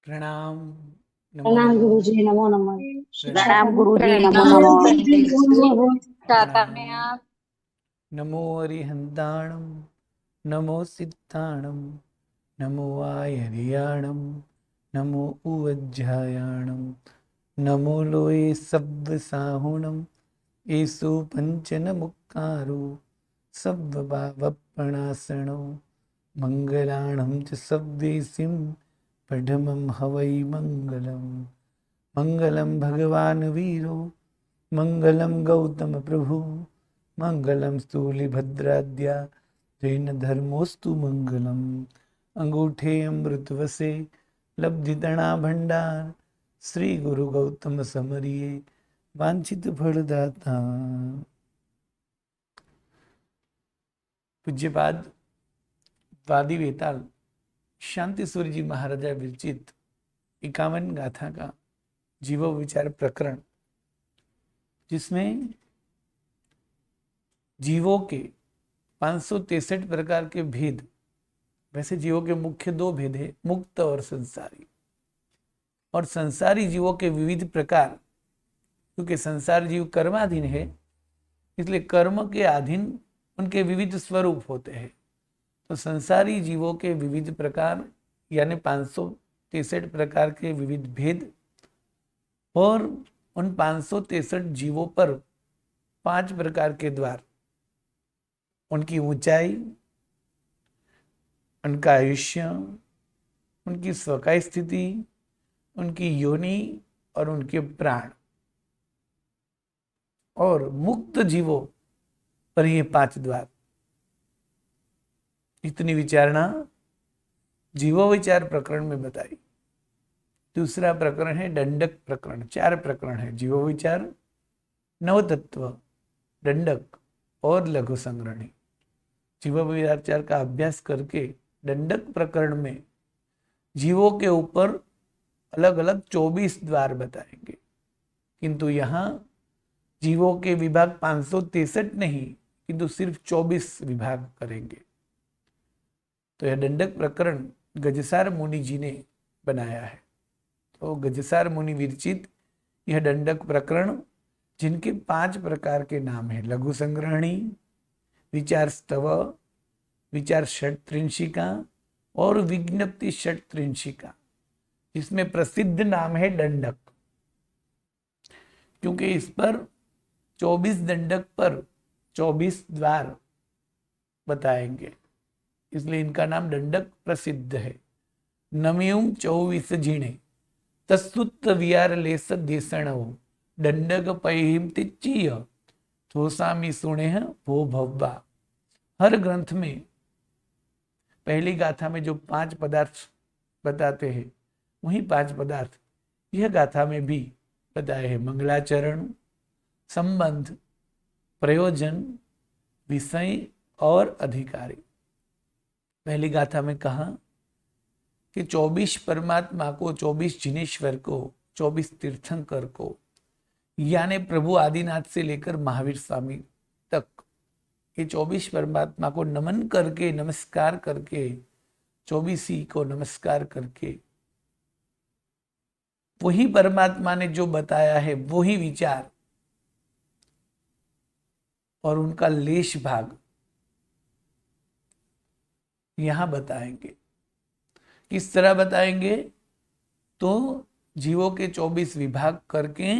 प्रणाम। नमो प्रणाम नमः। गुरुजी, नमो नमः। प्रणाम। प्रणाम गुरुजी, नमो प्रणाम नमः। पंडित जी। क्या कर रहे हैं प्रणाम। आप? नमो अरिहंताणं, नमो सिद्धाणं, नमो आयर्याणं, नमो उवज्झायाणं, नमो लोये सव्वसाहुणं, येषु पंचन मुक्कारो सव्वभावपणासनो, मंगलाणं च सव्वेसिं पठमं हवै मंगलम्। मंगलम भगवान वीरो, मंगलम गौतम प्रभु, मंगलम स्थूलिभद्राद्या, जैन धर्मोस्तु मंगलम। अंगूठे अमृत वसे, लब्धितणा भंडार, श्री गुरु गौतम समरिये, वांछित फलदाता। पूज्यपाद वादी वेताल शांति सूर्य जी महाराजा विरचित 51 गाथा का जीव विचार प्रकरण, जिसमें जीवों के 563 प्रकार के भेद। वैसे जीवों के मुख्य दो भेद है, मुक्त और संसारी। और संसारी जीवों के विविध प्रकार, क्योंकि संसार जीव कर्माधीन है, इसलिए कर्म के अधीन उनके विविध स्वरूप होते हैं। तो संसारी जीवों के विविध प्रकार यानी 563 प्रकार के विविध भेद, और उन 563 जीवों पर 5 प्रकार के द्वार, उनकी ऊंचाई, उनका आयुष्य, उनकी स्वकाय स्थिति, उनकी योनि और उनके प्राण, और मुक्त जीवों पर ये 5 द्वार। इतनी विचारणा जीवो विचार प्रकरण में बताई। दूसरा प्रकरण है दंडक प्रकरण। 4 प्रकरण है, जीवो विचार, नवतत्व, दंडक और लघु संग्रहणी। जीव विचार का अभ्यास करके दंडक प्रकरण में जीवों के ऊपर अलग अलग 24 द्वार बताएंगे, किंतु यहाँ जीवों के विभाग 563 नहीं, किंतु सिर्फ 24 विभाग करेंगे। तो यह दंडक प्रकरण गजसार मुनि जी ने बनाया है। तो गजसार मुनि विरचित यह दंडक प्रकरण, जिनके 5 प्रकार के नाम है, लघु संग्रहणी, विचार स्तव, विचार षट्त्रिंशिका और विज्ञप्ति षट्त्रिंशिका, इसमें प्रसिद्ध नाम है दंडक, क्योंकि इस पर 24 दंडक पर 24 द्वार बताएंगे, इसलिए इनका नाम दंडक प्रसिद्ध है। नमयूं 24 जीणे, तस्तुत वियार लेस देसणव, दंडक पैहिम तिच्चीय, थोसामी सुने भो भव्वा। हर ग्रंथ में पहली गाथा में जो 5 पदार्थ बताते हैं, वही 5 पदार्थ यह गाथा में भी बताए हैं। मंगलाचरण, संबंध, प्रयोजन, विषय और अधिकारी। पहली गाथा में कहा कि 24 परमात्मा को, 24 जिनेश्वर को, 24 तीर्थंकर को, यानी प्रभु आदिनाथ से लेकर महावीर स्वामी तक, ये 24 परमात्मा को नमन करके, नमस्कार करके, 24 ही को नमस्कार करके, वही परमात्मा ने जो बताया है वही विचार और उनका लेश भाग यहां बताएंगे। किस तरह बताएंगे? तो जीवों के 24 विभाग करके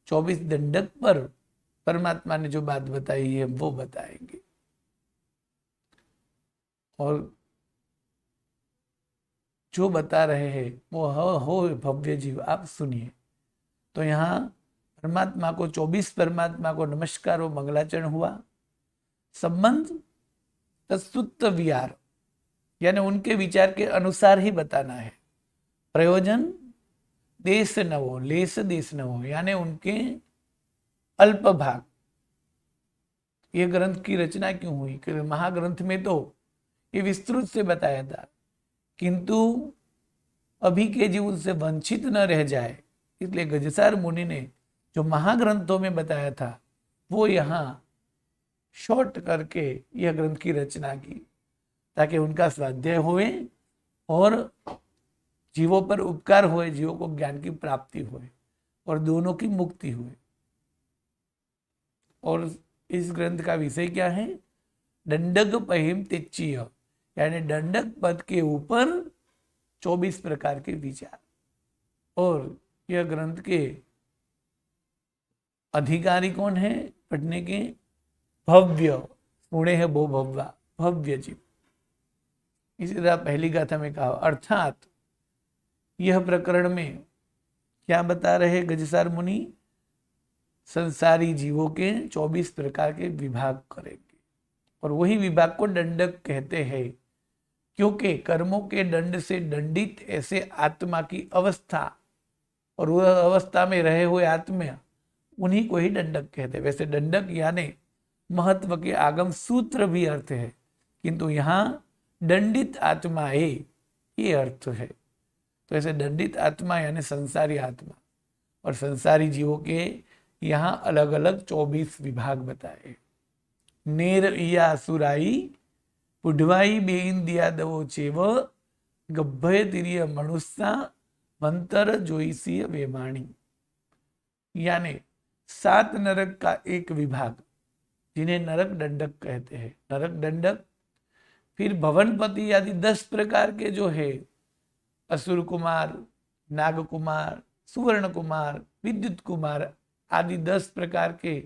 24 दंडक पर परमात्मा ने जो बात बताई है वो बताएंगे। और जो बता रहे हैं वो हो भव्य जीव, आप सुनिए। तो यहाँ परमात्मा को, 24 परमात्मा को नमस्कार व मंगलाचरण हुआ। संबंध तस्तुत विहार, यानी उनके विचार के अनुसार ही बताना है। प्रयोजन देश न हो, लेस देश न हो, यानी उनके अल्प भाग। ये ग्रंथ की रचना क्यों हुई? क्योंकि महाग्रंथ में तो ये विस्तृत से बताया था, किंतु अभी के जीव उनसे वंचित न रह जाए, इसलिए गजसार मुनि ने जो महाग्रंथों में बताया था वो यहाँ शॉर्ट करके यह ग्रंथ की रचना की, ताकि उनका स्वाध्याय हुए और जीवों पर उपकार हुए, जीवों को ज्ञान की प्राप्ति हुए और दोनों की मुक्ति हुए। और इस ग्रंथ का विषय क्या है? दंडक पहिम तेच्चीय, यानी दंडक पद के ऊपर 24 प्रकार के विचार। और यह ग्रंथ के अधिकारी कौन है पढ़ने के? भव्य, पुणे है बो भव्या, भव्य जीव। इसी तरह पहली गाथा में कहा, अर्थात यह प्रकरण में क्या बता रहे गजसार मुनि? संसारी जीवों के 24 प्रकार के विभाग करेंगे, और वही विभाग को दंडक कहते हैं, क्योंकि कर्मों के दंड से दंडित ऐसे आत्मा की अवस्था और वह अवस्था में रहे हुए आत्मा, उन्हीं को ही दंडक कहते हैं। वैसे दंडक यानी महत्व के आगम सूत्र भी अर्थ है, किंतु यहाँ दंडित आत्मा है, ये अर्थ है। तो ऐसे दंडित आत्मा यानी संसारी आत्मा, और संसारी जीवों के यहाँ अलग अलग 24 विभाग बताए। नेर या सुराई पुढवाई बेइन दिया दवो चेव गभ्भय तिरिय मनुष्या मंतर जोईसी वेमाणी, यानी 7 नरक का एक विभाग, जिन्हें नरक दंडक कहते हैं। नरक दंडक, फिर भवनपति आदि 10 प्रकार के जो है, असुर कुमार, नाग कुमार, सुवर्ण कुमार, विद्युत कुमार आदि 10 प्रकार के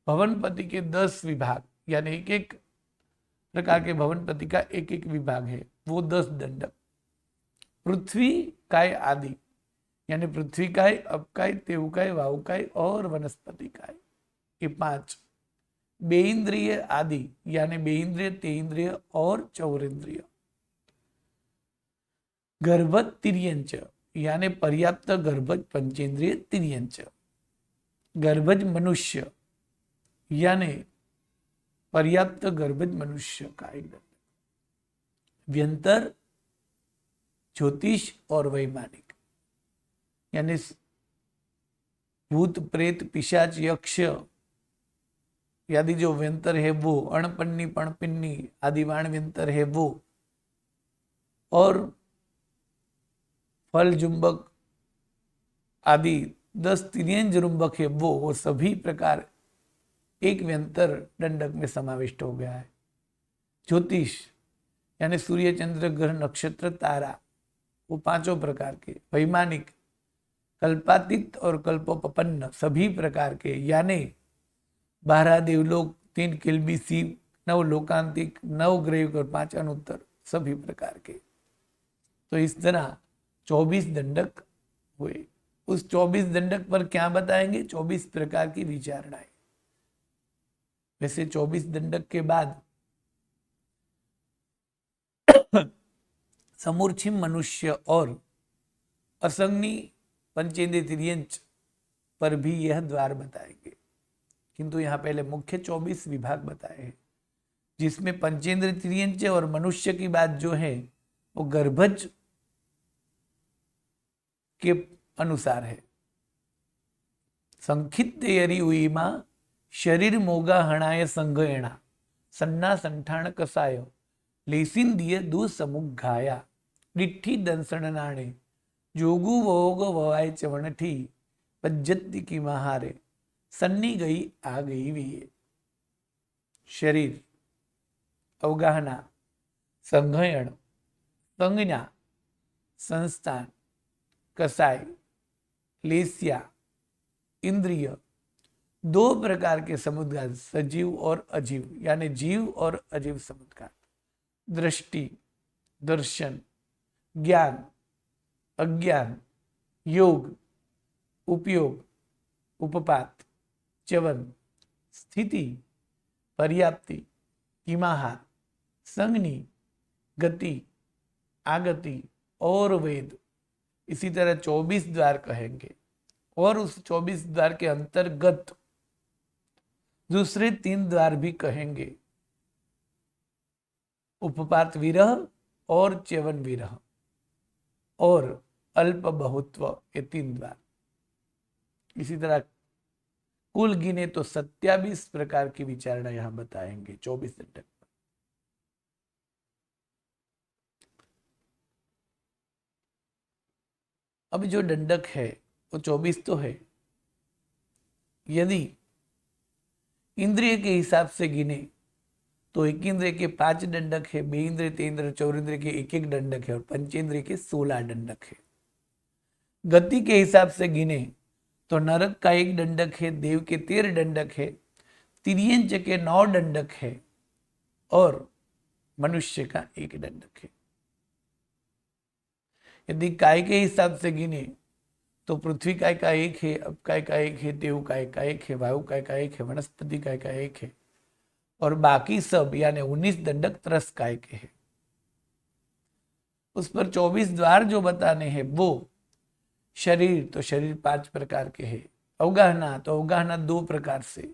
भवनपति के 10 विभाग, यानी एक एक प्रकार के भवनपति का एक एक विभाग है, वो 10 दंडक। पृथ्वी काय आदि, यानी पृथ्वी काय, अपकाय, तेवकाय, वावकाय और वनस्पति काय, ये 5। बेइंद्रिय आदि, यानी बेइंद्रिय, तेइंद्रिय और चौरेंद्रिय। गर्भज तिर्यंच, यानी पर्याप्त गर्भज पंचेंद्रिय तिर्यंच। गर्भज मनुष्य, यानी पर्याप्त गर्भज मनुष्य का एक दंड। व्यंतर, ज्योतिष और वैमानिक, यानी भूत प्रेत पिशाच यक्ष आदि जो व्यंतर है वो, अणपन्नी पणपिन्नी आदि वाण व्यंतर है वो, और फल जुम्बक आदि 10 तिर्यंज जुम्बक है वो सभी प्रकार एक व्यंतर दंडक में समाविष्ट हो गया है। ज्योतिष यानी सूर्य चंद्र ग्रह नक्षत्र तारा, वो 5 प्रकार के। वैमानिक कल्पातीत और कल्पोपन्न सभी प्रकार के, यानी 12 देवलोक, 3 किल्बिसी, 9 लोकांतिक, 9 ग्रह और 5 अनुत्तर सभी प्रकार के। तो इस तरह 24 दंडक हुए। उस 24 दंडक पर क्या बताएंगे? 24 प्रकार की विचारणाएं। वैसे 24 दंडक के बाद समूर्छिम मनुष्य और असंगनी पंचेंद्रिय तिर्यंच पर भी यह द्वार बताएंगे, किंतु यहाँ पहले मुख्य 24 विभाग बताए हैं, जिसमें पंचेंद्रिय तिर्यंच और मनुष्य की बात जो है वो गर्भज के अनुसार है। संखित यरी उईमा शरीर मोगा हणाय संगयणा सन्ना संठाण कसाय लेसिन दिए दू समुघाया डिठी दंसण नाणे जोगु वोग ववाय चवणठी पज्जति की महारे सन्नी गई आ गई वीए। शरीर, अवगाहना, संघयण, संज्ञा, संस्थान, कसाय, लेस्या, इंद्रिय, 2 प्रकार के समुद्घात, सजीव और अजीव, यानी जीव और अजीव समुद्घात। दृष्टि, दर्शन, ज्ञान, अज्ञान, योग, उपयोग, उपपात, च्यवन, स्थिति, पर्याप्ति, किमाहार, संज्ञी, गति, आगति और वेद। इसी तरह 24 द्वार कहेंगे, और उस 24 द्वार के अंतर्गत दूसरे 3 द्वार भी कहेंगे, उपपात विरह और च्यवन विरह और अल्प बहुत्व, ये 3 द्वार। इसी तरह कुल गिने तो 27 प्रकार की विचारणा यहां बताएंगे 24 दंडक। अब जो दंडक है वो 24 तो है। यदि इंद्रिय के हिसाब से गिने तो एक इंद्रिय के 5 दंडक है, 2 इंद्रिय, 3 इंद्रिय, 4 इंद्रिय के 1 दंडक है और पंचेंद्रिय के 16 दंडक है। गति के हिसाब से गिने तो नरक का 1 दंडक है, देव के 13 दंडक है, तिर्यंच के 9 दंडक है और मनुष्य का 1 दंडक है। यदि काय के हिसाब से गिने तो पृथ्वी काय का 1 है, अब काय का 1 है, देव काय का 1 है, वायु काय का 1 है, वनस्पति काय का 1 है और बाकी सब यानी 19 दंडक त्रस काय के हैं। उस पर 24 द्वार जो बताने हैं वो शरीर, तो शरीर 5 प्रकार के हैं। अवगाहना, तो अवगाहना 2 प्रकार से,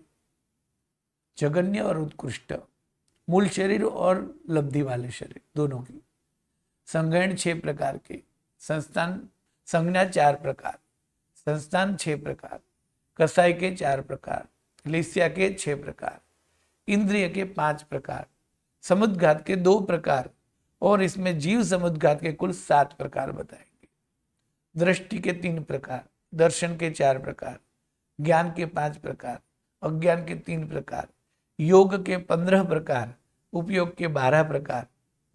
जगन्य और उत्कृष्ट, मूल शरीर और लब्धि वाले शरीर दोनों की। संज्ञान 6 प्रकार के, संस्थान संज्ञा 4 प्रकार, संस्थान 6 प्रकार, कसाई के 4 प्रकार, लिस्या के 6 प्रकार, इंद्रिय के 5 प्रकार, समुद्घात के 2 प्रकार और इसमें जीव समुद्घात के कुल 7 प्रकार बताएंगे। दृष्टि के 3 प्रकार, दर्शन के 4 प्रकार, ज्ञान के 5 प्रकार, अज्ञान के 3 प्रकार, योग के 15 प्रकार, उपयोग के 12 प्रकार,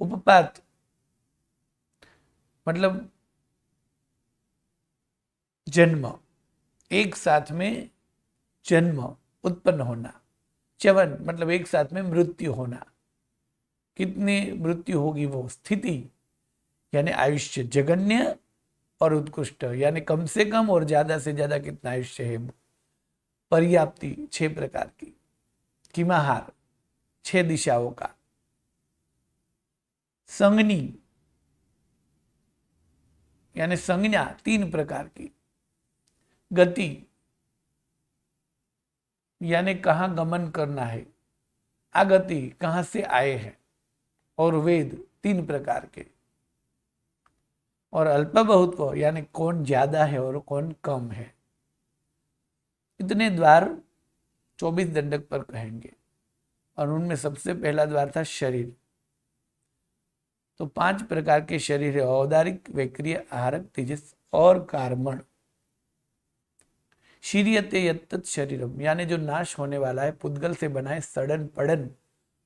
उपपात मतलब जन्म, एक साथ में जन्म उत्पन्न होना, च्यवन मतलब एक साथ में मृत्यु होना, कितनी मृत्यु होगी वो, स्थिति यानी आयुष्य, जगन्य और उत्कृष्ट यानी कम से कम और ज्यादा से ज्यादा कितना आयुष्य है, पर्याप्ति 6 प्रकार की, किमाहार 6 दिशाओं का, संज्ञी यानी संज्ञा 3 प्रकार की, गति यानी कहाँ गमन करना है, आगति कहाँ से आए हैं और वेद 3 प्रकार के, और अल्प बहुत्व यानी कौन ज्यादा है और कौन कम है। इतने द्वार 24 दंडक पर कहेंगे और उनमें सबसे पहला द्वार था शरीर। तो 5 प्रकार के शरीर है, औदारिक, वैक्रिय, आहारक, तेजस और कार्मण। शीर्यते यत्तत् शरीरम यानी जो नाश होने वाला है, पुद्गल से बनाए, सड़न पड़न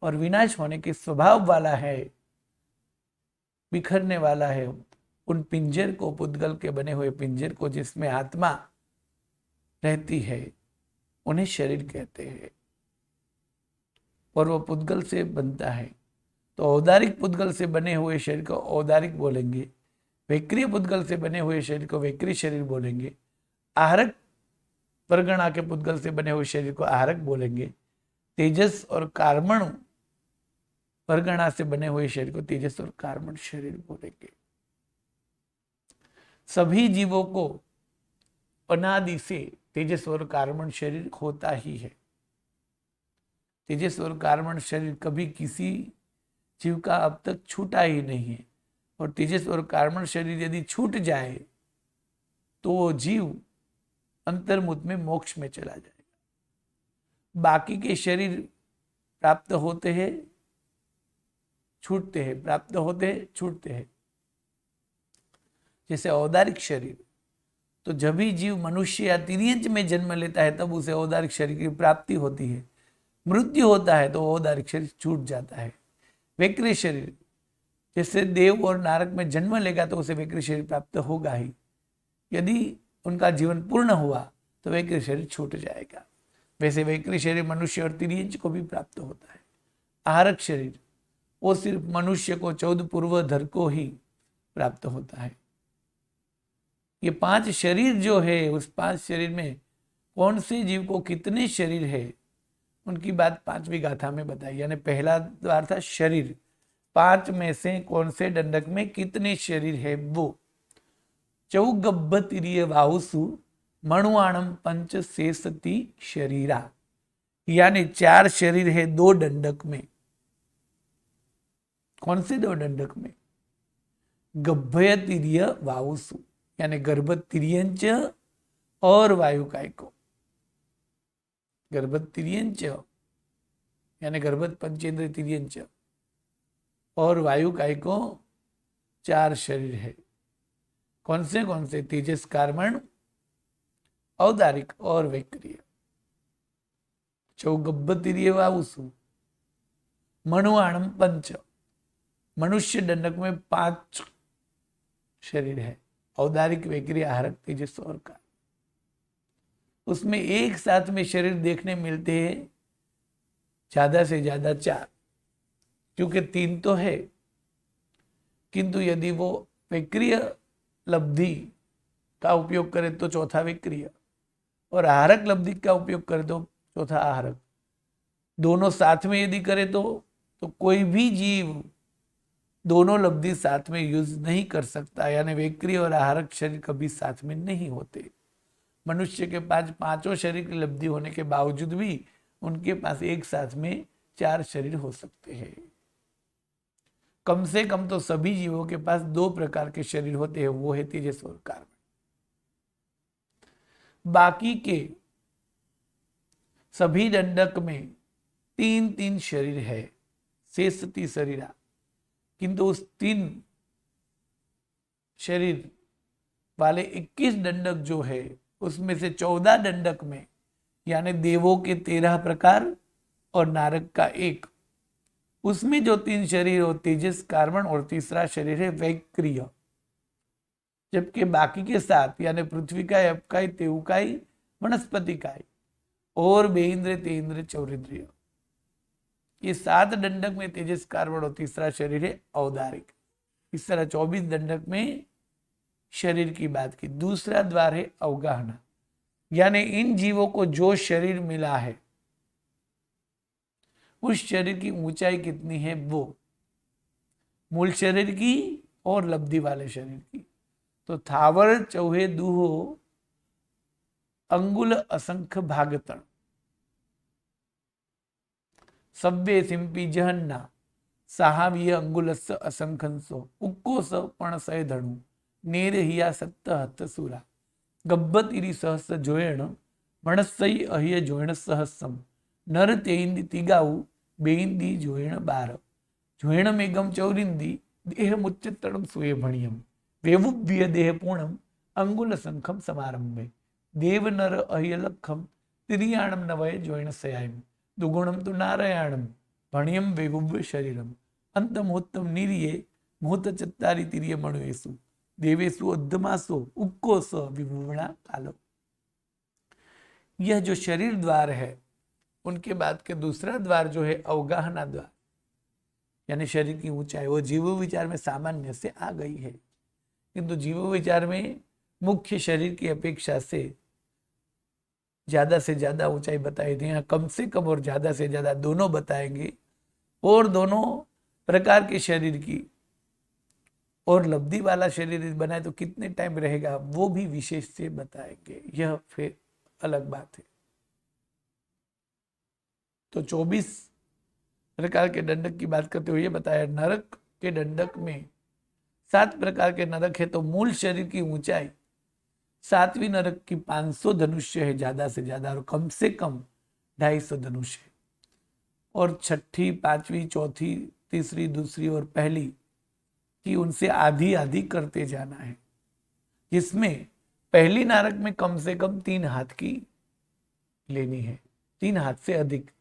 और विनाश होने के स्वभाव वाला है, बिखरने वाला है, उन पिंजर को, पुद्गल के बने हुए पिंजर को जिसमें आत्मा रहती है, उन्हें शरीर कहते हैं और वो पुद्गल से बनता है। तो औदारिक पुद्गल से बने हुए शरीर को औदारिक बोलेंगे, वैक्रिय पुद्गल से बने हुए शरीर को वैक्रिय शरीर बोलेंगे, आहारक परगणा के पुद्गल से बने हुए शरीर को आहारक बोलेंगे, तेजस और कार्मण परगणा से बने हुए शरीर को तेजस और कार्मण शरीर बोलेंगे। सभी जीवों को अनादि से तेजस और कार्मण शरीर होता ही है। तेजस और कार्मण शरीर कभी किसी जीव का अब तक छूटा ही नहीं है और तेजस और कार्मण शरीर यदि छूट जाए तो वो जीव अंतर्मुख में मोक्ष में चला जाएगा। बाकी के शरीर प्राप्त होते हैं, छूटते हैं, प्राप्त होते हैं, छूटते हैं। जैसे औदारिक शरीर, तो जब भी जीव मनुष्य या तिर्यंच में जन्म लेता है तब उसे औदारिक शरीर की प्राप्ति होती है। मृत्यु होता है तो औदारिक शरीर छूट जाता है। वैक्रिय शरीर, जैसे देव और नारक में जन्म लेगा तो उसे वैक्रिय शरीर प्राप्त होगा ही। यदि उनका जीवन पूर्ण हुआ तो वैक्रिय शरीर छूट जाएगा। वैसे वैक्रिय शरीर मनुष्य और तिर्यंच को भी प्राप्त होता है। आहारक शरीर वो सिर्फ मनुष्य को 14 पूर्वधर को ही प्राप्त होता है। ये 5 शरीर जो है, उस 5 शरीर में कौन से जीव को कितने शरीर है उनकी बात 5वीं गाथा में बताई। यानी पहला द्वार था शरीर, 5 में से कौन से दंडक में कितने शरीर है वो। चौगब्बतिरिय वाहुसु मणुआणम पंच शेषति शरीरा, यानी 4 शरीर है 2 दंडक में। कौन से 2 दंडक में? गभ्भयतिरिय वाहुसु यानी गर्भ तिर्यंच और वायुकाय को, गर्भ तिर्यंच यानी गर्भ पंचेंद्र तिर्यंच और वायुकाय को 4 शरीर है। कौन से तेजस कार्बन, औदारिक और वैक्रिय। चौगब्बतिरिय वावुसु मणुआणम पंच। मनुष्य दंडक में 5 शरीर है, औदारिक, वैक्रिय, आहारक, तेजस और कार्बन। उसमें एक साथ में शरीर देखने मिलते हैं ज्यादा से ज्यादा 4, क्योंकि 3 तो है, किंतु यदि वो वैक्रिय लब्धि का उपयोग करे तो चौथा वैक्रिय, और आहारक लब्धि का उपयोग करे तो चौथा आहारक। दोनों साथ में यदि करे तो कोई भी जीव दोनों लब्धि साथ में यूज नहीं कर सकता, यानी वैक्रिय और आहारक शरीर कभी साथ में नहीं होते। मनुष्य के पास 5 शरीर की लब्धि होने के बावजूद भी उनके पास एक साथ में 4 शरीर हो सकते हैं। कम से कम तो सभी जीवों के पास 2 प्रकार के शरीर होते हैं, वो है तेजस और कार्बन। बाकी के सभी दंडक में 3 शरीर है, शेषति शरीरा, किंतु उस 3 शरीर वाले 21 दंडक जो है उसमें से 14 दंडक में, यानी देवों के 13 प्रकार और नारक का 1, उसमें जो 3 शरीर हो तेजस, कार्बन और तीसरा शरीर है वैक्रिय। जबकि बाकी के 7 यानी पृथ्वी काय, अपकाय, तेवकाय, वनस्पति काय और बेइंद्रिय, तेइंद्रिय, चौरिंद्रिय, ये 7 दंडक में तेजस, कार्बन और तीसरा शरीर है औदारिक। इस तरह 24 दंडक में शरीर की बात की। दूसरा द्वार है अवगाहना, यानी इन जीवों को जो शरीर मिला है उस शरीर की ऊंचाई कितनी है, वो मूल शरीर की और लब्धि वाले शरीर की। तो थावर चौहे दूहो अंगुल असंख्य भागतण, सव्ये सिंपी जहन्ना, साहावीय अंगुलस्य असंखंसो, उक्कोस पणसय धणु, नेर हिया सत्त हत सुरा, गब्बत इरी सहस्र जोयण, मणसई अहिय जोयण सहस्रम, नर तेइंदी तिगाऊ, बेइंदी जोयण 12, जोयण मेघम चौरिंदी, देह मुच्चतड़म सुये भणियम, वेवुव्य देह पूर्णम, अंगुल संखम समारंभे, देव नर अहिय लखम, तिरियाणम नवय जोयण सयायम, दुगुणम तो नारायणम, भणियम वेगुव्य शरीरम, अंतमोत्तम निरिये, मुहूर्त चत्तारी तिरिय मणुएसु, देवेशु उद्धमासो, उक्कोस विभुवना कालो। यह जो शरीर द्वार है उनके बाद के दूसरा द्वार जो है अवगाहना द्वार, यानी शरीर की ऊंचाई, वो जीव विचार में सामान्य से आ गई है, किंतु जीव विचार में मुख्य शरीर की अपेक्षा से ज्यादा से ज्यादा ऊंचाई बताई थी। यहाँ कम से कम और ज्यादा से ज्यादा दोनों बताएंगे, और दोनों प्रकार के शरीर की और लब्धि वाला शरीर बनाए तो कितने टाइम रहेगा वो भी विशेष से बताएंगे, यह फिर अलग बात है। तो 24 प्रकार के दंडक की बात करते हुए बताया, नरक के दंडक में 7 प्रकार के नरक है, तो मूल शरीर की ऊंचाई 7वीं नरक की 500 धनुष्य है ज्यादा से ज्यादा, और कम से कम 250 धनुष्य है, और 6ठी, 5वीं, 4थी, तीसरी, दूसरी और पहली कि उनसे आधी आधी करते जाना है, जिसमें पहली नारक में कम से कम 3 हाथ की लेनी है, 3 हाथ से अधिक,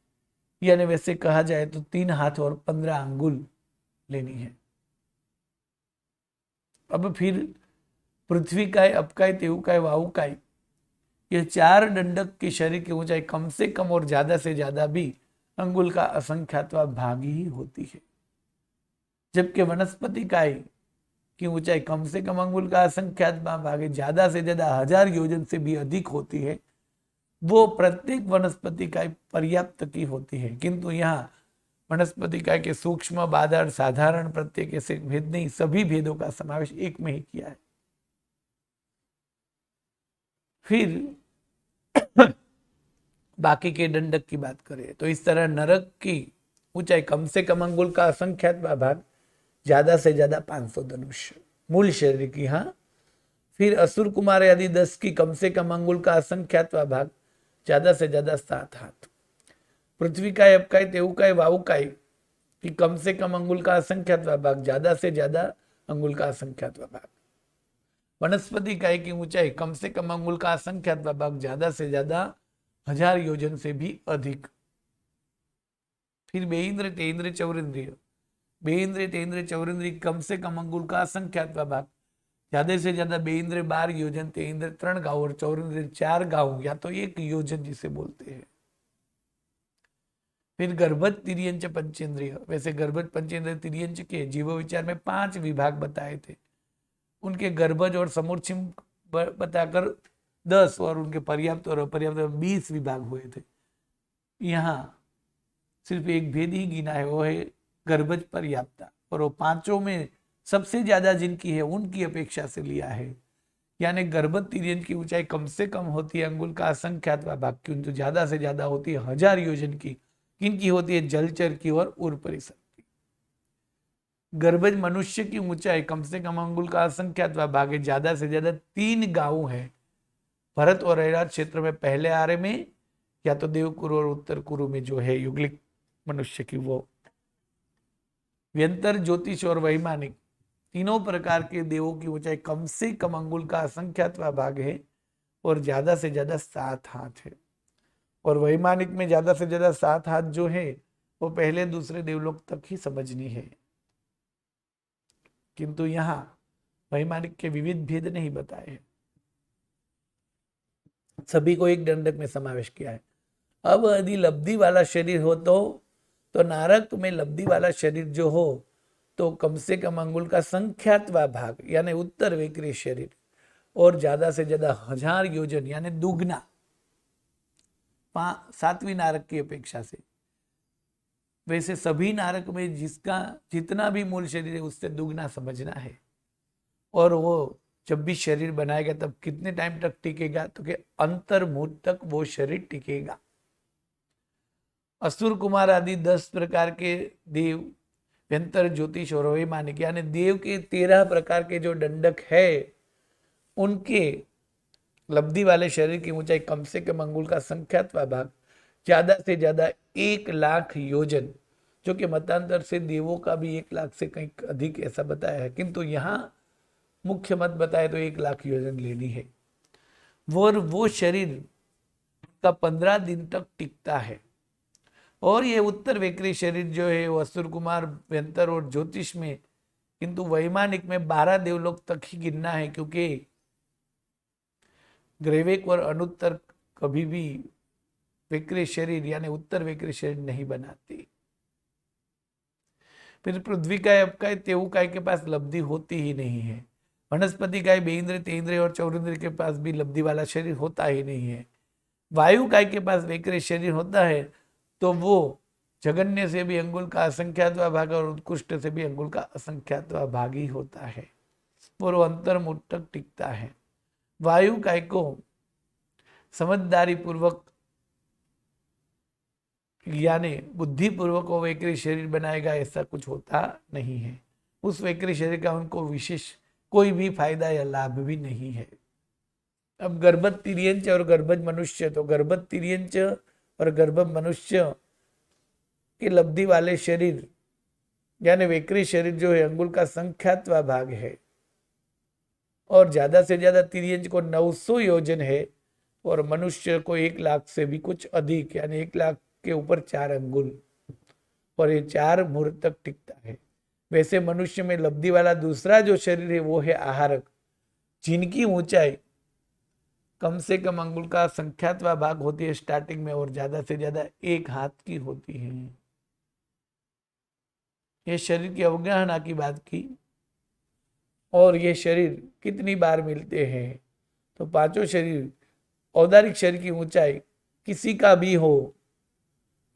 यानी वैसे कहा जाए तो 3 हाथ और 15 अंगुल लेनी है। अब फिर पृथ्वी काय, अपकाय, तेवकाय, वायुकाय, यह 4 दंडक के शरीर की ऊंचाई कम से कम और ज्यादा से ज्यादा भी अंगुल का असंख्यातवा भाग ही होती है, जबकि वनस्पति काय की ऊंचाई कम से कम अंगुल का असंख्यात भाग है, ज्यादा से ज्यादा 1000 योजन से भी अधिक होती है, वो प्रत्येक वनस्पति काय पर्याप्त की होती है। किंतु यहाँ वनस्पति काय के सूक्ष्म, बाधार, साधारण, प्रत्येक ऐसे भेद नहीं, सभी भेदों का समावेश एक में ही किया है। फिर बाकी के दंडक की बात करें तो इस तरह नरक की ऊंचाई कम से कम अंगुल का असंख्यात भाग, ज्यादा से ज्यादा 500 धनुष मूल शरीर की। हाँ, फिर असुर कुमार आदि 10 की कम से कम अंगुल का असंख्यात भाग, ज्यादा से ज्यादा 7 हाथ। पृथ्वी काय, अपकाय, तेवकाय, वायुकाय की कम से कम अंगुल का असंख्यात भाग, ज्यादा से ज्यादा अंगुल का असंख्यात भाग। वनस्पति इकाई की ऊंचाई कम से कम अंगुल का असंख्यात भाग ज्यादा से ज्यादा 1000 योजन से भी अधिक। फिर बेइंद्र तेन्द्र चौरिंद्रिय, बेइंद्र तेन्द्र चौरिंद्रिय कम से कम अंगुल का असंख्यात भाग ज्यादा से ज्यादा बेइंद्र 12 योजन, तेइंद्र 3 गांव और चौरिंद्र 4 गांव या तो 1 योजन जिसे बोलते हैं। फिर गर्भज तिर्यंच पंचेंद्रिय, वैसे गर्भज पंचेंद्रिय तिर्यंच के जीव विचार में 5 विभाग बताए थे, उनके गर्भज और समूर्छिम बताकर 10 और उनके पर्याप्त और अपर्याप्त 20 विभाग हुए थे। यहाँ सिर्फ एक भेद ही गिना है, वो है गर्भज पर्याप्ता, और वो 5 में सबसे ज्यादा जिनकी है उनकी अपेक्षा से लिया है। यानी गर्भज तिर्यंच की ऊंचाई कम से कम होती है अंगुल का असंख्यात भाग, किंतु ज्यादा से ज्यादा होती है 1000 योजन की। किनकी होती है? जलचर की और उर परिसर की। गर्भज मनुष्य की ऊंचाई कम से कम अंगुल का असंख्यात भाग है, ज्यादा से ज्यादा 3 गांव है, भरत और ऐरावत क्षेत्र में पहले आरे में, या तो देवकुरु और उत्तर कुरु में जो है युगलिक मनुष्य की वो। व्यंतर, ज्योतिष और वैमानिक तीनों प्रकार के देवों की ऊंचाई कम से कम अंगुल का असंख्यात भाग है और ज्यादा से ज्यादा 7 हाथ है। और वैमानिक में ज्यादा से ज्यादा 7 हाथ जो है वो पहले दूसरे देवलोक तक ही समझनी है, किंतु यहाँ वैमानिक के विविध भेद नहीं बताए हैं, सभी को एक दंडक में समावेश किया है। अब यदि लब्धि वाला शरीर हो तो नारक में लब्धि वाला शरीर जो हो तो कम से कम अंगुल का संख्यातवा भाग यानी उत्तर वेक्री शरीर और ज्यादा से ज्यादा 1000 योजन यानी दुगना 7वीं नारक की अपेक्षा से। वैसे सभी नारक में जिसका जितना भी मूल शरीर है उससे दुगना समझना है। और वो जब भी शरीर बनाएगा तब कितने टाइम तक टिकेगा? तो कि अंतर्मुहूर्त तक वो शरीर टिकेगा। असुर कुमार आदि 10 प्रकार के देव, व्यंतर, ज्योतिष और वैमानिक यानी देव के 13 प्रकार के जो दंडक है उनके लब्धि वाले शरीर की ऊंचाई कम से कम अंगुल का संख्यातवा भाग ज्यादा से ज्यादा 1 लाख योजन, जो कि मतांतर से देवों का भी 1 लाख से कहीं अधिक ऐसा बताया है, किंतु यहाँ मुख्य मत बताए तो 1 लाख योजन लेनी है। वो शरीर का 15 दिन तक टिकता है। और ये उत्तर वेक्री शरीर जो है वो असुर कुमार, व्यंतर और ज्योतिष में, किंतु वैमानिक में 12 देवलोक तक ही गिनना है, क्योंकि ग्रेवेक और अनुत्तर कभी भी वेक्री शरीर यानी उत्तर वेक्री शरीर नहीं बनाती। फिर पृथ्वी काय, अपकाय, तेऊकाय के पास लब्धि होती ही नहीं है। वनस्पति काय, बेइंद्र, तेइंद्र और चौरिंद्र के पास भी लब्धि वाला शरीर होता ही नहीं है। वायु काय के पास वेक्री शरीर होता है तो वो जगन्य से भी अंगुल का असंख्यातवा भाग और उत्कृष्ट से भी अंगुल का असंख्यातवा भाग ही होता है और वो अंतर्मुख तक टिकता है। वायु काय को समझदारी पूर्वक यानी बुद्धि पूर्वक वो वेक्री शरीर बनाएगा ऐसा कुछ होता नहीं है। उस वेक्री शरीर का उनको विशेष कोई भी फायदा या लाभ भी नहीं है। अब गर्भज तिर्यंच और गर्भज मनुष्य, तो गर्भज तिर्यंच और गर्भज मनुष्य के लब्धि वाले शरीर यानी वेक्री शरीर जो है अंगुल का संख्यातवा भाग है और ज्यादा से ज्यादा तिर्यंच को 900 योजन है और मनुष्य को 1 लाख से भी कुछ अधिक यानी 1 लाख के ऊपर 4 अंगुल, और ये 4 मुहूर्त तक टिकता है। वैसे मनुष्य में लब्धि वाला दूसरा जो शरीर है वो है आहारक, जिनकी ऊंचाई कम से कम अंगुल का संख्यातवा भाग होती है स्टार्टिंग में और ज्यादा से ज्यादा 1 हाथ की होती है। ये शरीर की अवगाहना की बात की। और ये शरीर कितनी बार मिलते हैं? तो 5 शरीर। औदारिक शरीर की ऊंचाई किसी का भी हो,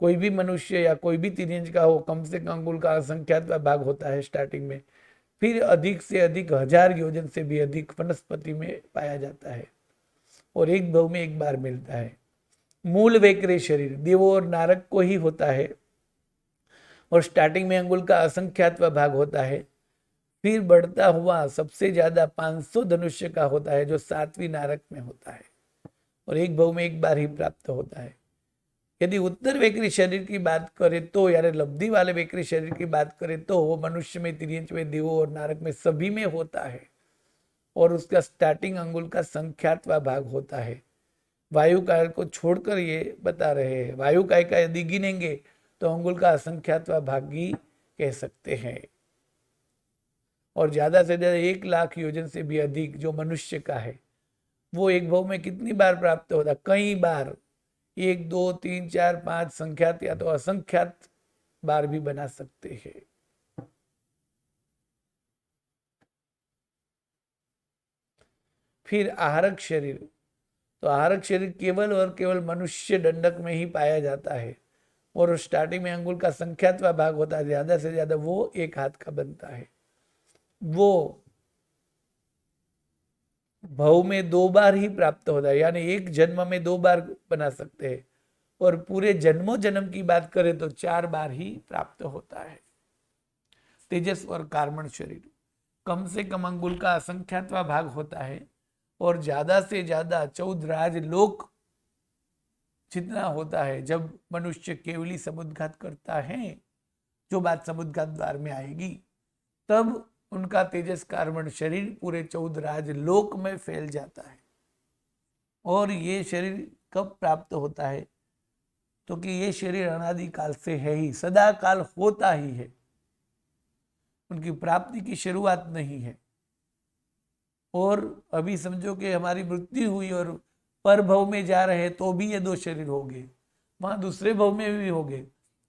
कोई भी मनुष्य या कोई भी तिर्यंच का हो, कम से कम अंगुल का असंख्यातवा भाग होता है स्टार्टिंग में। फिर अधिक से अधिक 1000 योजन से भी अधिक वनस्पति में पाया जाता है और एक भव में 1 बार मिलता है। मूल वेक्रे शरीर देवों और नारक को ही होता है और स्टार्टिंग में अंगुल का असंख्यातवा भाग होता है। फिर बढ़ता हुआ सबसे ज्यादा 500 धनुष्य का होता है जो 7वीं नारक में होता है और एक भव में 1 बार ही प्राप्त होता है। यदि उत्तर वेक्री शरीर की बात करें तो यानी लब्धि वाले वेक्री शरीर की बात करें तो वो मनुष्य में, तिर्यंच में, देवों और नारक में सभी में होता है और उसका स्टार्टिंग अंगुल का संख्यात्वा भाग होता है। वायुकाय को छोड़कर ये बता रहे हैं। वायुकाय का यदि गिनेंगे तो अंगुल का असंख्यात्वा भाग ही कह सकते हैं। और ज्यादा से ज्यादा 1,00,000 योजन से भी अधिक जो मनुष्य का है वो एक भव में कितनी बार प्राप्त होता? कई बार, 1, 2, 3, 4, 5 संख्यात या तो असंख्यात बार भी बना सकते हैं। फिर आहारक शरीर, तो आहारक शरीर केवल और केवल मनुष्य दंडक में ही पाया जाता है और स्टार्टिंग में अंगुल का संख्यात्वा भाग होता है, ज्यादा से ज्यादा वो 1 हाथ का बनता है। वो भव में 2 बार ही प्राप्त होता है, यानी एक जन्म में 2 बार बना सकते हैं और पूरे जन्मों जन्म की बात करें तो 4 बार ही प्राप्त होता है। तेजस और कार्मण शरीर, कम से कम अंगुल का असंख्यात्वा भाग होता है और ज्यादा से ज्यादा 14 राजलोक जितना होता है। जब मनुष्य केवली समुद्घात करता है, जो बात समुद्घात द्वार में आएगी, तब उनका तेजस कार्बन शरीर पूरे 14 राजलोक में फैल जाता है। और ये शरीर कब प्राप्त होता है? तो कि ये शरीर अनादिकाल से है ही, सदा काल होता ही है, उनकी प्राप्ति की शुरुआत नहीं है। और अभी समझो कि हमारी मृत्यु हुई और पर भव में जा रहे तो भी ये 2 शरीर हो गए, वहां दूसरे भव में भी हो गए।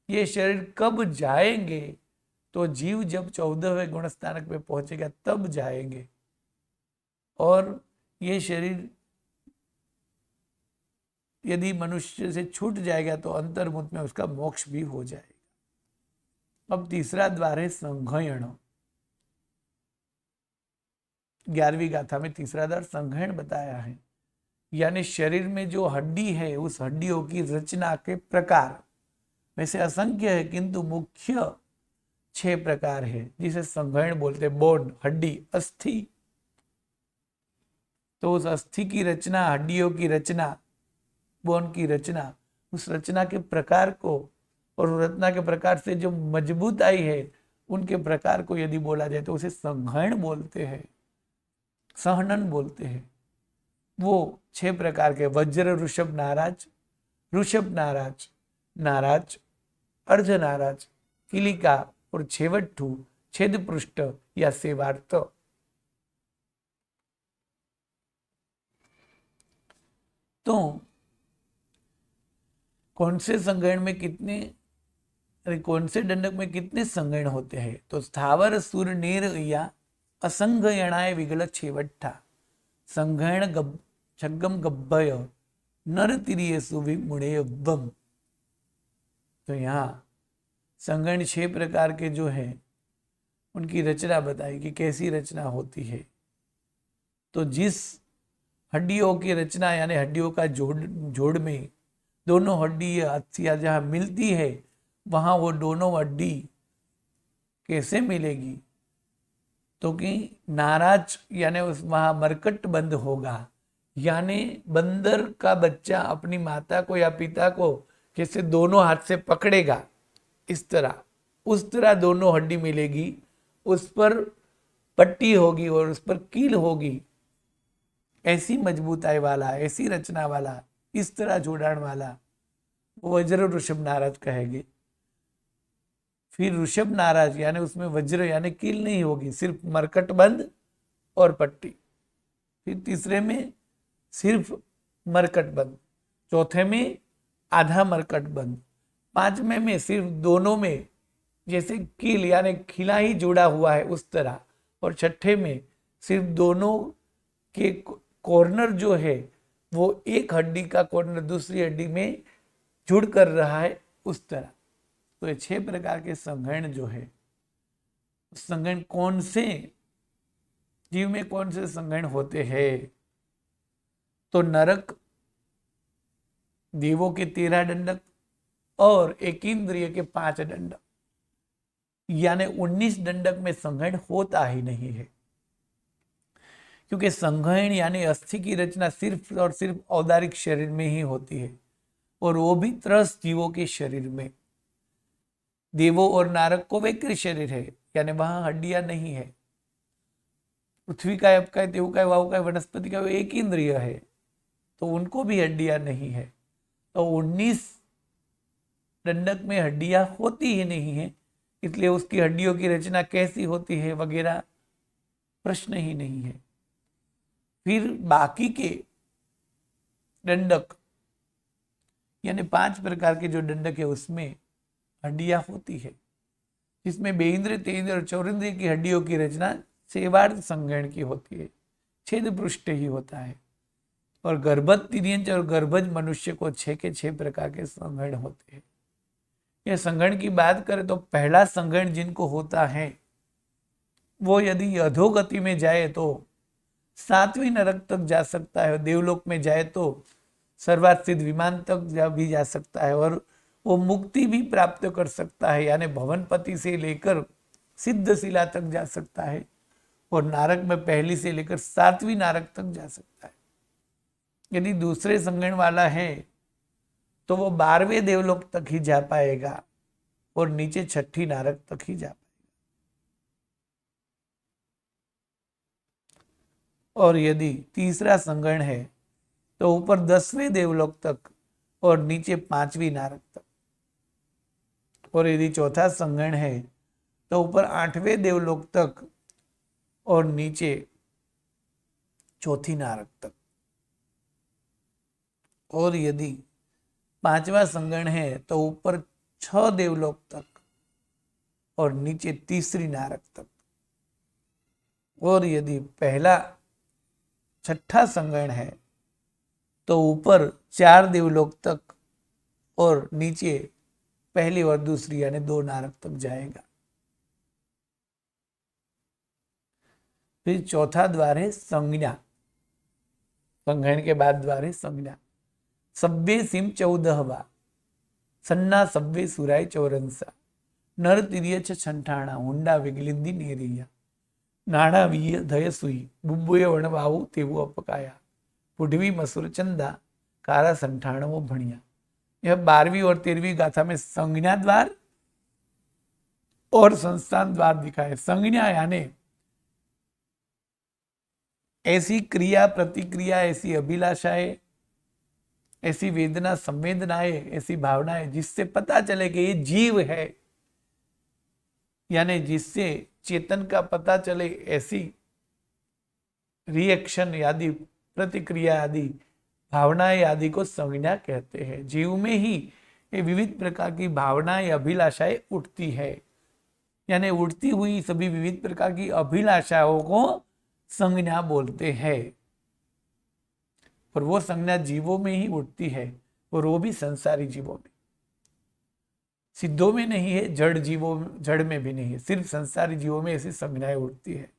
ये शरीर कब जाएंगे? तो जीव जब 14वें गुणस्थानक पे पहुंचेगा तब जाएंगे। और ये शरीर यदि मनुष्य से छूट जाएगा तो अंतर्मुख में उसका मोक्ष भी हो जाएगा। अब तीसरा द्वार है संघयण। 11वीं गाथा में तीसरा द्वार संघयण बताया है, यानी शरीर में जो हड्डी है उस हड्डियों की रचना के प्रकार वैसे असंख्य है, किंतु मुख्य 6 प्रकार है जिसे संघयण बोलते हैं। बोन, हड्डी, अस्थि, तो उस अस्थि की रचना, हड्डियों की रचना, बोन की रचना, उस रचना के प्रकार को और रचना के प्रकार से जो मजबूताई है उनके प्रकार को यदि बोला जाए तो उसे संघयण बोलते हैं, सहनन बोलते हैं। वो 6 प्रकार के वज्र, ऋषभ नाराज, ऋषभ नाराज, नाराज, अर्ध नाराज, किलिका और छेवट्ठू, छेद पृष्ठ या सेवार्थ। तो कौन से संघयण में कितने, कौन से दंडक में कितने संघयण होते हैं? तो स्थावर, सुर, नीर या असंघयणाय विगल छेवट्ठा, संघयण छगम गब्भय नर तिरियसु विमुणेयव्वम। तो यहाँ संघयण 6 प्रकार के जो है उनकी रचना बताई कि कैसी रचना होती है। तो जिस हड्डियों की रचना यानी हड्डियों का जोड़ में दोनों हड्डी अस्थियां जहाँ मिलती है वहां वो दोनों हड्डी कैसे मिलेगी? तो कि नाराज यानी उस वहां मरकट बंद होगा, यानी बंदर का बच्चा अपनी माता को या पिता को जैसे दोनों हाथ से पकड़ेगा इस तरह, उस तरह दोनों हड्डी मिलेगी, उस पर पट्टी होगी और उस पर कील होगी। ऐसी मजबूताई वाला, ऐसी रचना वाला, इस तरह जोड़ाण वाला वज्र ऋषभ नाराज कहेंगे। फिर ऋषभ नाराज यानी उसमें वज्र यानी कील नहीं होगी, सिर्फ मरकट बंद और पट्टी। फिर तीसरे में सिर्फ मरकट बंद, चौथे में आधा मरकट बंद, पांचवें में सिर्फ दोनों में जैसे कील यानी खिला ही जुड़ा हुआ है उस तरह, और छठे में सिर्फ दोनों के कॉर्नर जो है वो एक हड्डी का कॉर्नर दूसरी हड्डी में जुड़ कर रहा है उस तरह। तो ये 6 प्रकार के संघयण जो है, संघयण कौन से जीव में कौन से संघयण होते हैं? तो नरक, देवों के 13 दंडक और एकेंद्रिय के 5 दंडक, यानी 19 दंडक में संघयण होता ही नहीं है। क्योंकि संघयण यानी अस्थि की रचना सिर्फ और सिर्फ औदारिक शरीर में ही होती है, और वो भी त्रस्त जीवों के शरीर में। देवों और नारक को वैकृ शरीर है, यानी वहां हड्डियां नहीं है। पृथ्वी काय, अप काय, तेऊ काय, वायु काय, वनस्पति काय, वो एक इंद्रिय है, तो उनको भी हड्डियां नहीं है। तो 19 दंडक में हड्डियां होती ही नहीं है, इसलिए उसकी हड्डियों की रचना कैसी होती है वगैरह प्रश्न ही नहीं है। फिर बाकी के दंडक यानी 5 प्रकार के जो दंडक है उसमें हड्डियां होती है, जिसमें बेइंद्रिय, तेंद्रिय और चौरिंद्रिय की हड्डियों की रचना सेवार्थ संगण की होती है, छेद पृष्ठ ही होता है। और गर्भज तिर्यंच और गर्भज मनुष्य को 6 के 6 प्रकार के संगण होते हैं। यह संगण की बात करें तो पहला संगण जिनको होता है वो यदि अधोगति में जाए तो 7वीं नरक तक जा सकता है, देवलोक में जाए तो सर्वात सिद्ध विमान तक भी जा सकता है, और वो मुक्ति भी प्राप्त कर सकता है, यानी भवनपति से लेकर सिद्ध शिला तक जा सकता है, और नारक में पहली से लेकर 7वीं नारक तक जा सकता है। यदि दूसरे संगण वाला है तो वो 12वें देवलोक तक ही जा पाएगा और नीचे 6ठी नारक तक ही जा पाएगा। और यदि तीसरा संगण है तो ऊपर 10वें देवलोक तक और नीचे 5वीं नारक तक। और यदि चौथा संगण है तो ऊपर 8वें देवलोक तक और नीचे 4थी नारक तक। और यदि 5वां संगण है तो ऊपर 6 देवलोक तक और नीचे 3री नारक तक। और यदि पहला 6ठा संगण है तो ऊपर 4 देवलोक तक और नीचे पहली और दूसरी यानी 2 नारक तक जाएगा। फिर चौथा द्वार है संज्ञा। संगण के बाद द्वार है संज्ञा। सब्बे सिम 14वा, सन्ना सब्बे सुराय 54, नर तिर्य छंठाणा, हुंडा विगलिंदी नेरिया, नाणा वीय धय सुई, बुब्बुय वणवाऊ तेवु अपकाया, पुढवी मसूर चंदा, कारा संठाणवो भणिया। यह 12वीं और 13वीं गाथा में संज्ञा द्वार और संस्थान द्वार दिखाए। संज्ञा यानी ऐसी क्रिया प्रतिक्रिया, ऐसी अभिलाषाएं, ऐसी वेदना संवेदनाएं, ऐसी भावनाएं जिससे पता चले कि ये जीव है, यानी जिससे चेतन का पता चले, ऐसी रिएक्शन आदि, प्रतिक्रिया आदि, भावनाएं आदि को संज्ञा कहते हैं। जीव में ही ये विविध प्रकार की भावनाएं, अभिलाषाएं उठती है, यानी उठती हुई सभी विविध प्रकार की अभिलाषाओं को संज्ञा बोलते हैं। और वो संज्ञा जीवों में ही उठती है, और वो भी संसारी जीवों में, सिद्धों में नहीं है, जड़ जीवों, जड़ में भी नहीं है, सिर्फ संसारी जीवों में ऐसी संज्ञाएं उठती है।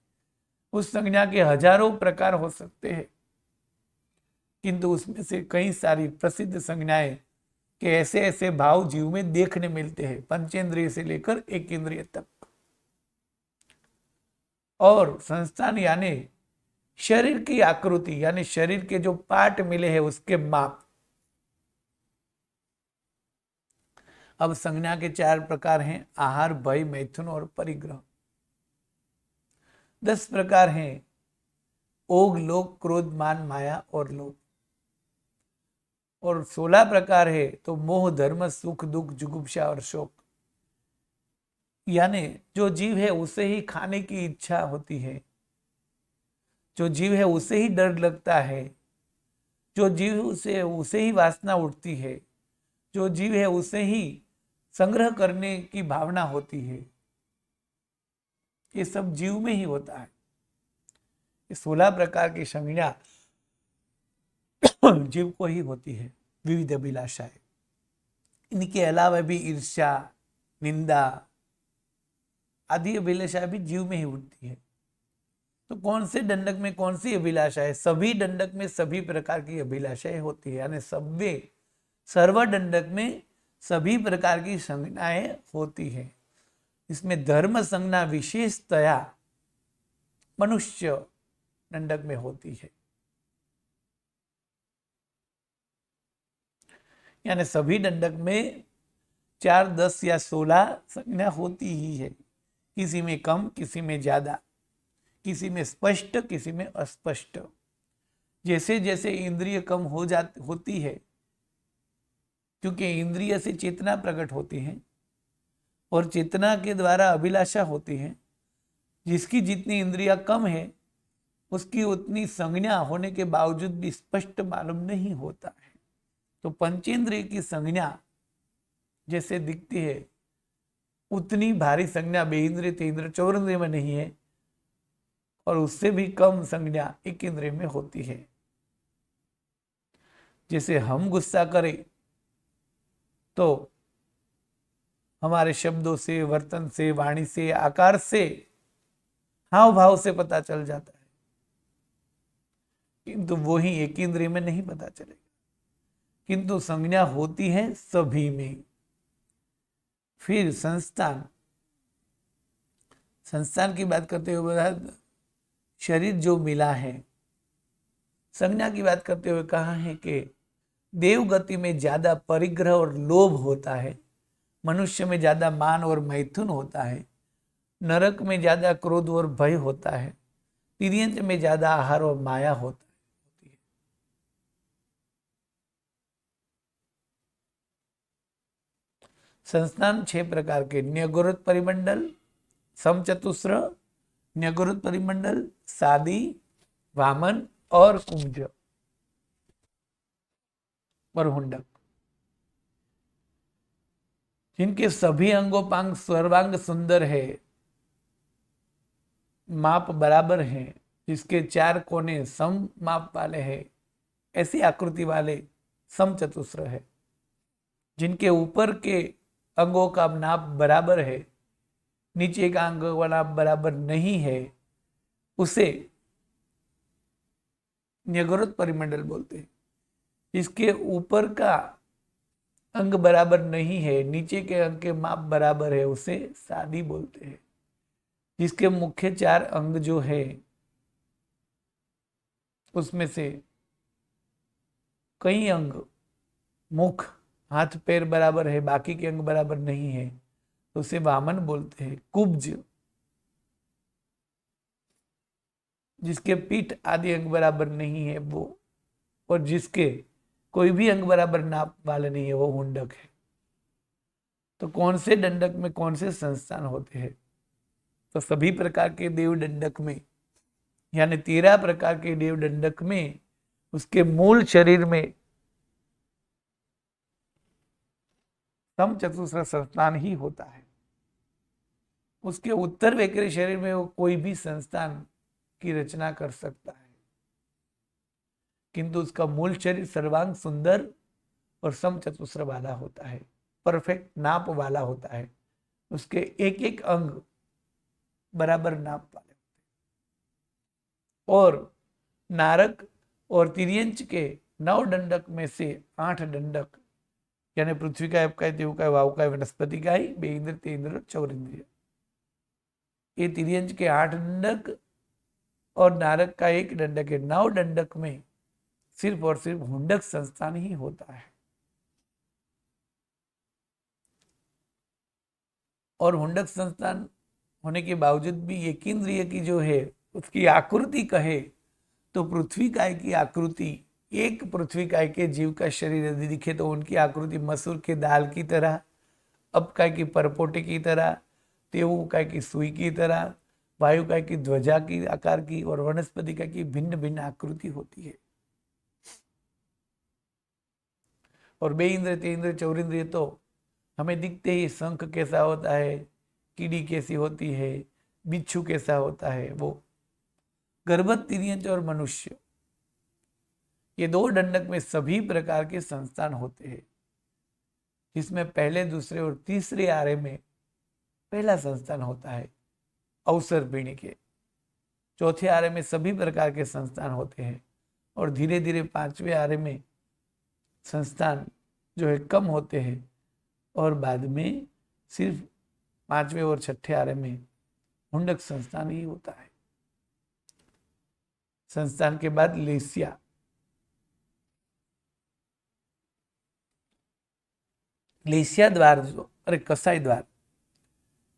उस संज्ञा के हजारों प्रकार हो सकते हैं, किंतु उसमें से कई सारी प्रसिद्ध संज्ञाएं के ऐसे ऐसे भाव जीव में देखने मिलते हैं, पंचेंद्रिय से लेकर 1 इंद्रिय तक। और संस्थान यानी शरीर की आकृति, यानी शरीर के जो पार्ट मिले हैं उसके माप। अब संज्ञा के 4 प्रकार हैं, आहार, भय, मैथुन और परिग्रह। 10 प्रकार हैं, ओग, लोभ, क्रोध, मान, माया और लोभ। और 16 प्रकार है तो मोह, धर्म, सुख, दुख, जुगुप्सा और शोक। यानी जो जीव है उसे ही खाने की इच्छा होती है, जो जीव है उसे ही डर लगता है, जो जीव उसे ही वासना उठती है, जो जीव है उसे ही संग्रह करने की भावना होती है। ये सब जीव में ही होता है। ये 16 प्रकार की संज्ञा जीव को ही होती है, विविध अभिलाषाएं। इनके अलावा भी ईर्ष्या, निंदा आदि अभिलाषाएं भी जीव में ही उठती है। तो कौन से दंडक में कौन सी अभिलाषा है? सभी दंडक में सभी प्रकार की अभिलाषाएं होती है, यानी सर्व दंडक में सभी प्रकार की संज्ञाएं होती है। इसमें धर्म संज्ञा विशेषतया मनुष्य दंडक में होती है, यानी सभी दंडक में 4, 10 या 16 संज्ञा होती ही है, किसी में कम, किसी में ज्यादा, किसी में स्पष्ट, किसी में अस्पष्ट। जैसे जैसे इंद्रिय कम होती है, क्योंकि इंद्रिय से चेतना प्रकट होती है और चेतना के द्वारा अभिलाषा होती है। जिसकी जितनी इंद्रिया कम है उसकी उतनी संज्ञा होने के बावजूद भी स्पष्ट मालूम नहीं होता है। तो पंचेंद्रिय की संज्ञा जैसे दिखती है उतनी भारी संज्ञा बेइंद्रिय, तेंद्रिय, चौरेंद्रिय में नहीं है, और उससे भी कम संज्ञा एक इंद्रिय में होती है। जैसे हम गुस्सा करें तो हमारे शब्दों से, वर्तन से, वाणी से, आकार से, हाव भाव से पता चल जाता है, किंतु वही एक इंद्रिय में नहीं पता चलेगा। किंतु संज्ञा होती है सभी में। फिर संस्थान की बात करते हुए शरीर जो मिला है, संज्ञा की बात करते हुए कहा है कि देवगति में ज्यादा परिग्रह और लोभ होता है, मनुष्य में ज्यादा मान और मैथुन होता है, नरक में ज्यादा क्रोध और भय होता है, तिर्यंत में ज्यादा आहार और माया होती है। संस्थान 6 प्रकार के: न्यगुरुत परिमंडल, समचतुस्र, न्यगुरुत परिमंडल, सादी, वामन और कुंज और हुंडक। जिनके सभी अंगोपांग सर्वांग सुंदर है, माप बराबर है, जिसके 4 कोने सम माप वाले हैं, ऐसी आकृति वाले समचतुस्र है। जिनके ऊपर के अंगों का नाप बराबर है, नीचे का अंग का नाप बराबर नहीं है, उसे न्यगुरुत परिमंडल बोलते हैं। जिसके ऊपर का अंग बराबर नहीं है, नीचे के अंग के माप बराबर है, उसे सादी बोलते हैं। जिसके मुख्य 4 अंग जो है उसमें से कई अंग, मुख, हाथ पैर बराबर है, बाकी के अंग बराबर नहीं है, तो उसे वामन बोलते हैं। कुब्ज, जिसके पीठ आदि अंग बराबर नहीं है वो, और जिसके कोई भी अंग बराबर नाप वाले नहीं है, वो हुंडक है। तो कौन से दंडक में कौन से संस्थान होते हैं? तो सभी प्रकार के देव दंडक में, यानी 13 प्रकार के देव दंडक में उसके मूल शरीर में समचतुस्र संस्थान ही होता है। उसके उत्तर वेकरे शरीर में वो कोई भी संस्थान की रचना कर सकता है, किंतु उसका मूल शरीर सर्वांग सुंदर और समचतुस्र वाला होता है, परफेक्ट नाप वाला होता है। उसके एक एक अंग बराबर नाप वाले होते हैं। और नारक और तिर्यंच के 9 दंडक में से 8 दंडक, यानी पृथ्वी का, आपका, देव का, वायु का, वनस्पति का ही, बेइंद्र, तेंद्र, चौरेंद्रिय, ये तिर्यंच के 8 दंडक और नारक का 1 दंडक है। 9 दंडक में सिर्फ और सिर्फ हुंडक संस्थान ही होता है। और हुंडक संस्थान होने के बावजूद भी एक इंद्रिय की जो है उसकी आकृति कहे तो पृथ्वी काय की आकृति, एक पृथ्वी काय के जीव का शरीर यदि दिखे तो उनकी आकृति मसूर के दाल की तरह, अब काय की परपोटे की तरह, तेऊ काय की सुई की तरह, वायु काय की ध्वजा की आकार की, और वनस्पति काय की भिन्न भिन्न आकृति होती है। और बेइंद्र, तेंद्र, चौरेंद्रिय तो हमें दिखते ही, शंख कैसा होता है, कीड़ी कैसी होती है, बिच्छू कैसा होता है, वो गर्भवत, तिर्यंच और मनुष्य, ये 2 दंडक में सभी प्रकार के संस्थान होते हैं। जिसमें पहले, दूसरे और तीसरे आरे में पहला संस्थान होता है अवसर पीढ़ी के, चौथे आरे में सभी प्रकार के संस्थान होते हैं, और धीरे धीरे 5वें आरे में संस्थान जो है कम होते हैं, और बाद में सिर्फ 5वें और 6ठे आरे में हुंडक संस्थान ही होता है। संस्थान के बाद लेसिया, लेसिया द्वार जो, अरे कसाई द्वार,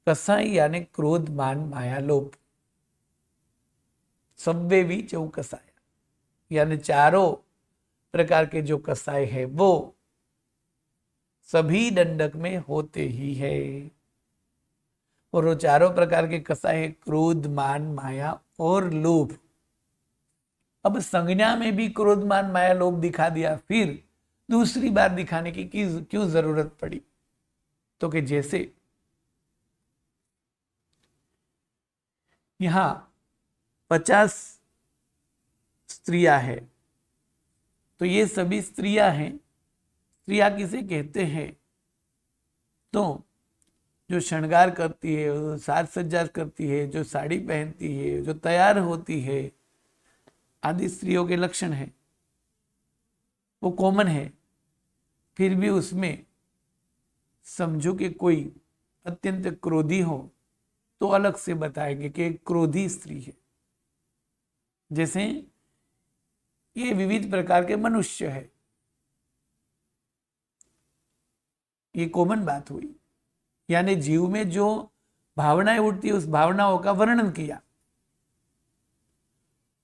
कसाई यानी क्रोध, मान, माया, लोभ, सब्बे भी चौ कसाया, यानी चारों प्रकार के जो कसाय है वो सभी दंडक में होते ही है। और वो चारों प्रकार के कसाय है क्रोध, मान, माया और लोभ। अब संज्ञा में भी क्रोध, मान, माया, लोभ दिखा दिया, फिर दूसरी बार दिखाने की क्यों जरूरत पड़ी? तो कि जैसे यहां 50 स्त्रियां हैं, तो ये सभी स्त्रियां हैं। स्त्रियां किसे कहते हैं? तो जो श्रृंगार करती है, जो साज सज्जा करती है, जो साड़ी पहनती है, जो तैयार होती है, आदि स्त्रियों के लक्षण है, वो कॉमन है। फिर भी उसमें समझो कि कोई अत्यंत क्रोधी हो तो अलग से बताएंगे कि एक क्रोधी स्त्री है। जैसे ये विविध प्रकार के मनुष्य है, ये कॉमन बात हुई। यानी जीव में जो भावनाएं उठती है उस भावनाओं का वर्णन किया।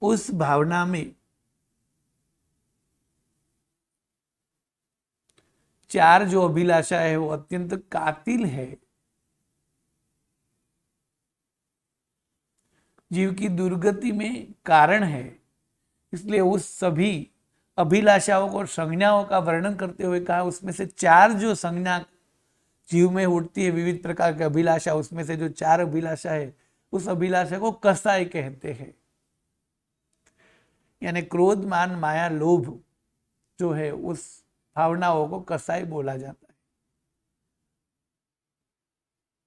उस भावना में चार जो अभिलाषा है वो अत्यंत कातिल है, जीव की दुर्गति में कारण है। इसलिए उस सभी अभिलाषाओं और संज्ञाओं का वर्णन करते हुए कहा उसमें से चार जो संज्ञा जीव में उठती है, विविध प्रकार की अभिलाषा, उसमें से जो चार अभिलाषा है उस अभिलाषा को कसाय कहते हैं। यानी क्रोध, मान, माया, लोभ जो है उस भावनाओं को कसाय बोला जाता है।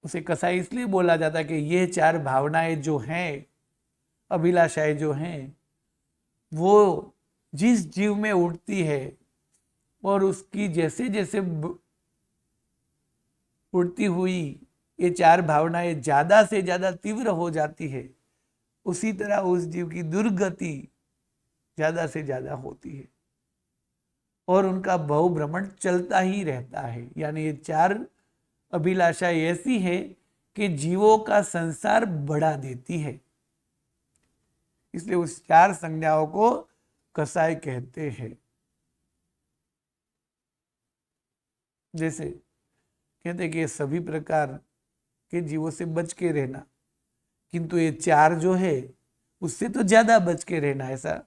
उसे कसाई इसलिए बोला जाता है कि ये चार भावनाएं जो हैं, अभिलाषाएं जो हैं, वो जिस जीव में उठती है और उसकी जैसे जैसे उड़ती हुई ये चार भावनाएं ज्यादा से ज्यादा तीव्र हो जाती है, उसी तरह उस जीव की दुर्गति ज्यादा से ज्यादा होती है और उनका बहुभ्रमण चलता ही रहता है। यानी ये चार अभिलाषा ऐसी है कि जीवों का संसार बढ़ा देती है। इसलिए उस चार संज्ञाओं को कसाय कहते हैं। जैसे कहते हैं कि ये सभी प्रकार के जीवों से बच के रहना, किंतु ये चार जो है उससे तो ज्यादा बच के रहना, ऐसा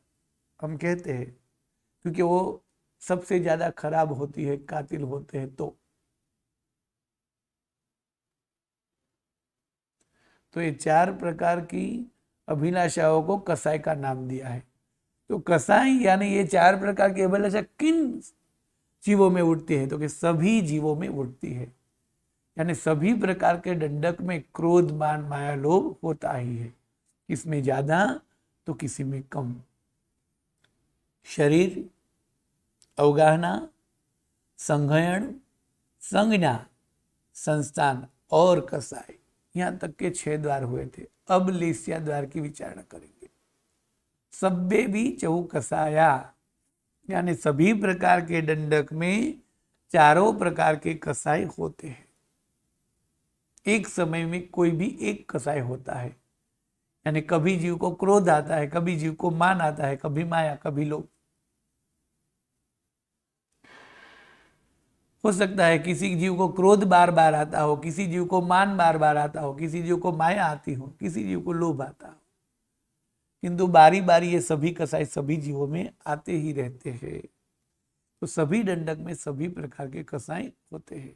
हम कहते हैं, क्योंकि वो सबसे ज्यादा खराब होती है, कातिल होते हैं। तो ये चार प्रकार की अभिलाषाओं को कसाय का नाम दिया है। तो कसाय यानी ये चार प्रकार की अभिलाषा किन जीवों में उठती है? तो कि सभी जीवों में उठती है। यानी सभी प्रकार के दंडक में क्रोध, मान, माया, लोभ होता ही है, किसमें ज्यादा तो किसी में कम। शरीर, अवगाहना, संघयन, संज्ञा, संस्थान और कसाय, यहां तक के 6 द्वार हुए थे। अब लेस्या द्वार की विचारणा करेंगे। सब्बे भी चहु कसाया, यानी सभी प्रकार के दंडक में चारों प्रकार के कसाय होते हैं। एक समय में कोई भी एक कसाय होता है। यानी कभी जीव को क्रोध आता है, कभी जीव को मान आता है, कभी माया, कभी लोभ। हो सकता है किसी जीव को क्रोध बार बार आता हो, किसी जीव को मान बार बार आता हो, किसी जीव को माया आती हो, किसी जीव को लोभ आता हो, किंतु बारी बारी ये सभी कसाय सभी जीवों में आते ही रहते हैं। तो सभी दंडक में सभी प्रकार के कसाय होते हैं।